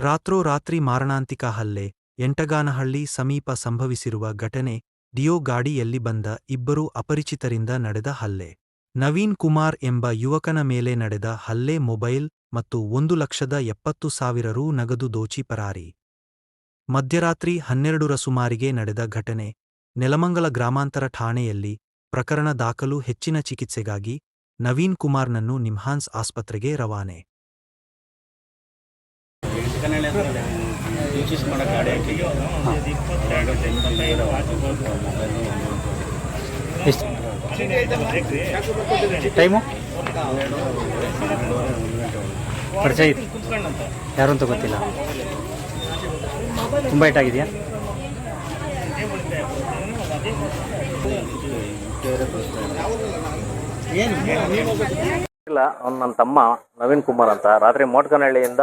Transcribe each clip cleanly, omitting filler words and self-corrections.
ರಾತ್ರೋರಾತ್ರಿ ಮಾರಣಾಂತಿಕ ಹಲ್ಲೆ ಎಂಟಗಾನಹಳ್ಳಿ ಸಮೀಪ ಸಂಭವಿಸಿರುವ ಘಟನೆ ಡಿಯೋ ಗಾಡಿಯಲ್ಲಿ ಬಂದ ಇಬ್ಬರು ಅಪರಿಚಿತರಿಂದ ನಡೆದ ಹಲ್ಲೆ. ನವೀನ್ ಕುಮಾರ್ ಎಂಬ ಯುವಕನ ಮೇಲೆ ನಡೆದ ಹಲ್ಲೆ ಮೊಬೈಲ್ ಮತ್ತು 1,70,000 ರೂ ನಗದು ದೋಚಿ ಪರಾರಿ. ಮಧ್ಯರಾತ್ರಿ 12ರ ಸುಮಾರಿಗೆ ನಡೆದ ಘಟನೆ. ನೆಲಮಂಗಲ ಗ್ರಾಮಾಂತರ ಠಾಣೆಯಲ್ಲಿ ಪ್ರಕರಣ ದಾಖಲು. ಹೆಚ್ಚಿನ ಚಿಕಿತ್ಸೆಗಾಗಿ ನವೀನ್ ಕುಮಾರ್ನನ್ನು ನಿಮ್ಹಾನ್ಸ್ ಆಸ್ಪತ್ರೆಗೆ ರವಾನೆ. ಟೈಮು ಪರಿಚಯ ಇತ್ತು, ಯಾರು ಅಂತ ಗೊತ್ತಿಲ್ಲ. ತುಂಬ ಏಟಾಗಿದೆಯಾ? ಇಲ್ಲ, ಅವ್ನು ನನ್ನ ತಮ್ಮ ನವೀನ್ ಕುಮಾರ್ ಅಂತ. ರಾತ್ರಿ ಮೋಟ್ಕನಹಳ್ಳಿಯಿಂದ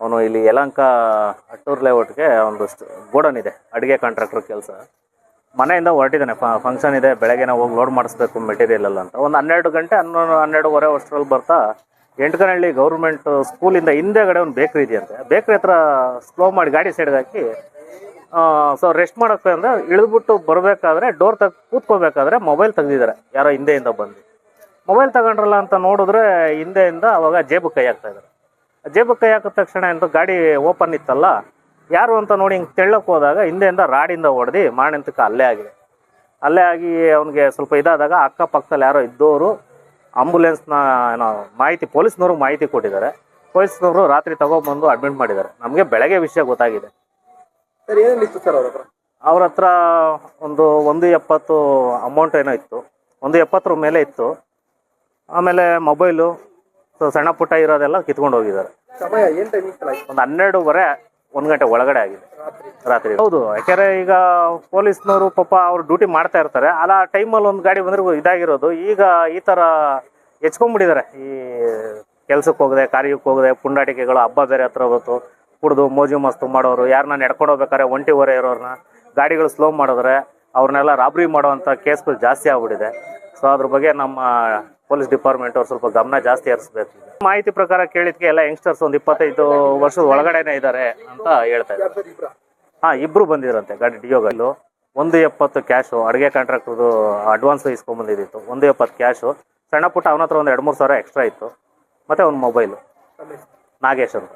ಅವನು ಇಲ್ಲಿ ಯಲಹಂಕ ಅಟ್ಟೂರ್ ಲೇಔಟ್ಗೆ ಒಂದು ಗೋಡನ್ ಇದೆ, ಅಡುಗೆ ಕಾಂಟ್ರಾಕ್ಟರ್ ಕೆಲಸ. ಮನೆಯಿಂದ ಹೊರಟಿದ್ದಾನೆ, ಫಂಕ್ಷನ್ ಇದೆ, ಬೆಳಗ್ಗೆ ಹೋಗಿ ಲೋಡ್ ಮಾಡಿಸ್ಬೇಕು ಮೆಟೀರಿಯಲ್ ಎಲ್ಲ ಅಂತ. ಒಂದು 12 ಗಂಟೆ 12:30 ಅಷ್ಟರಲ್ಲಿ ಬರ್ತಾ ಎಂಟಕನಹಳ್ಳಿ ಗೌರ್ಮೆಂಟ್ ಸ್ಕೂಲಿಂದ ಹಿಂದೆಗಡೆ ಒಂದು ಬೇಕ್ರಿ ಇದೆಯಂತೆ. ಬೇಕ್ರಿ ಹತ್ರ ಸ್ಲೋ ಮಾಡಿ ಗಾಡಿ ಸೈಡ್ಗೆ ಹಾಕಿ ಸೊ ರೆಸ್ಟ್ ಮಾಡೋಕ್ಕೆ ಅಂದರೆ ಇಳಿದ್ಬಿಟ್ಟು ಬರಬೇಕಾದ್ರೆ ಡೋರ್ ಕೂತ್ಕೋಬೇಕಾದ್ರೆ ಮೊಬೈಲ್ ತೆಗ್ದಿದ್ದಾರೆ ಯಾರೋ ಹಿಂದೆಯಿಂದ ಬಂದು. ಮೊಬೈಲ್ ತಗೊಂಡ್ರಲ್ಲ ಅಂತ ನೋಡಿದ್ರೆ ಹಿಂದೆಯಿಂದ ಅವಾಗ ಜೇಬಕ್ಕೆ ಕೈ ಹಾಕ್ತಾಯಿದ್ದಾರೆ. ಜೇಬಕ್ಕೆ ಕೈ ಹಾಕಿದ ತಕ್ಷಣ ಎಂದು ಗಾಡಿ ಓಪನ್ ಇತ್ತಲ್ಲ, ಯಾರು ಅಂತ ನೋಡಿ ಹಿಂಗೆ ತೆಳ್ಳಕ್ಕೆ ಹೋದಾಗ ಹಿಂದೆಯಿಂದ ರಾಡಿಂದ ಹೊಡೆದು ಮಾಣಿಂತಕ್ಕೆ ಹಲ್ಲೆ ಆಗಿದೆ. ಹಲ್ಲೆ ಆಗಿ ಅವನಿಗೆ ಸ್ವಲ್ಪ ಇದಾದಾಗ ಅಕ್ಕಪಕ್ಕದಲ್ಲಿ ಯಾರೋ ಇದ್ದವರು ಆಂಬುಲೆನ್ಸ್ನ ಏನೋ ಮಾಹಿತಿ, ಪೊಲೀಸ್ನವ್ರಿಗೆ ಮಾಹಿತಿ ಕೊಟ್ಟಿದ್ದಾರೆ. ಪೊಲೀಸ್ನವರು ರಾತ್ರಿ ತಗೊಬಂದು ಅಡ್ಮಿಟ್ ಮಾಡಿದ್ದಾರೆ. ನಮಗೆ ಬೆಳಗ್ಗೆ ವಿಷಯ ಗೊತ್ತಾಗಿದೆ. ಸರ್, ಏನೇನಿತ್ತು ಸರ್ ಅವ್ರ ಹತ್ರ? ಒಂದು 170 ಅಮೌಂಟ್ ಏನೋ ಇತ್ತು, 170 ಮೇಲೆ ಇತ್ತು. ಆಮೇಲೆ ಮೊಬೈಲು, ಸಣ್ಣ ಪುಟ್ಟ ಇರೋದೆಲ್ಲ ಕಿತ್ಕೊಂಡು ಹೋಗಿದ್ದಾರೆ. ಸಮಯ ಏನು ಟೈಮಿಂಗ್? ಒಂದು 12:30 1 ಗಂಟೆ ಒಳಗಡೆ ಆಗಿದೆ ರಾತ್ರಿ. ಹೌದು, ಯಾಕೆಂದರೆ ಈಗ ಪೊಲೀಸ್ನವರು ಪಾಪ ಅವ್ರು ಡ್ಯೂಟಿ ಮಾಡ್ತಾ ಇರ್ತಾರೆ. ಆ ಟೈಮಲ್ಲಿ ಒಂದು ಗಾಡಿ ಬಂದ್ರೆ ಇದಾಗಿರೋದು. ಈಗ ಈ ಥರ ಹೆಚ್ಕೊಂಡ್ಬಿಟ್ಟಿದ್ದಾರೆ. ಈ ಕೆಲ್ಸಕ್ಕೆ ಹೋಗದೆ, ಕಾರ್ಯಕ್ಕೆ ಹೋಗದೆ, ಪುಂಡಾಟಿಕೆಗಳು, ಹಬ್ಬ ಬೇರೆ ಹತ್ರ ಹೋಗ್ತು, ಕುಡಿದು ಮೋಜು ಮಸ್ತು ಮಾಡೋರು, ಯಾರನ್ನ ನಡ್ಕೊಂಡು ಹೋಗ್ಬೇಕಾದ್ರೆ ಒಂಟಿ ಹೊರೆ ಇರೋರನ್ನ ಗಾಡಿಗಳು ಸ್ಲೋ ಮಾಡಿದ್ರೆ ಅವ್ರನ್ನೆಲ್ಲ ರಾಬ್ರಿ ಮಾಡೋವಂಥ ಕೇಸ್ಗಳು ಜಾಸ್ತಿ ಆಗ್ಬಿಟ್ಟಿದೆ. ಸೊ ಅದ್ರ ಬಗ್ಗೆ ನಮ್ಮ ಪೊಲೀಸ್ ಡಿಪಾರ್ಟ್ಮೆಂಟ್ ಅವ್ರು ಸ್ವಲ್ಪ ಗಮನ ಜಾಸ್ತಿ ಹರಿಸ್ಬೇಕು. ಮಾಹಿತಿ ಪ್ರಕಾರ ಕೇಳಿದ್ಕೆ ಎಲ್ಲ ಯಂಗ್ಸ್ಟರ್ಸ್ ಒಂದು 25 ವರ್ಷದ ಒಳಗಡೆನೇ ಇದ್ದಾರೆ ಅಂತ ಹೇಳ್ತಾ ಇದ್ದಾರೆ. ಇಬ್ರು ಬಂದಿದ್ರಂತೆ ಗಾಡಿ ಡಿಯೋಗಲ್ಲು. 170 ಕ್ಯಾಶು, ಅಡುಗೆ ಕಾಂಟ್ರಾಕ್ಟರ್ದು ಅಡ್ವಾನ್ಸ್ ಇಸ್ಕೊಂಬಂದಿದ್ದಿತ್ತು. 170 ಕ್ಯಾಶು, ಸಣ್ಣ ಪುಟ್ಟ ಅವನ ಹತ್ರ ಒಂದು 2-3 ಸಾವಿರ ಎಕ್ಸ್ಟ್ರಾ ಇತ್ತು, ಮತ್ತು ಒಂದು ಮೊಬೈಲು. ನಾಗೇಶ್ ಅಂತ.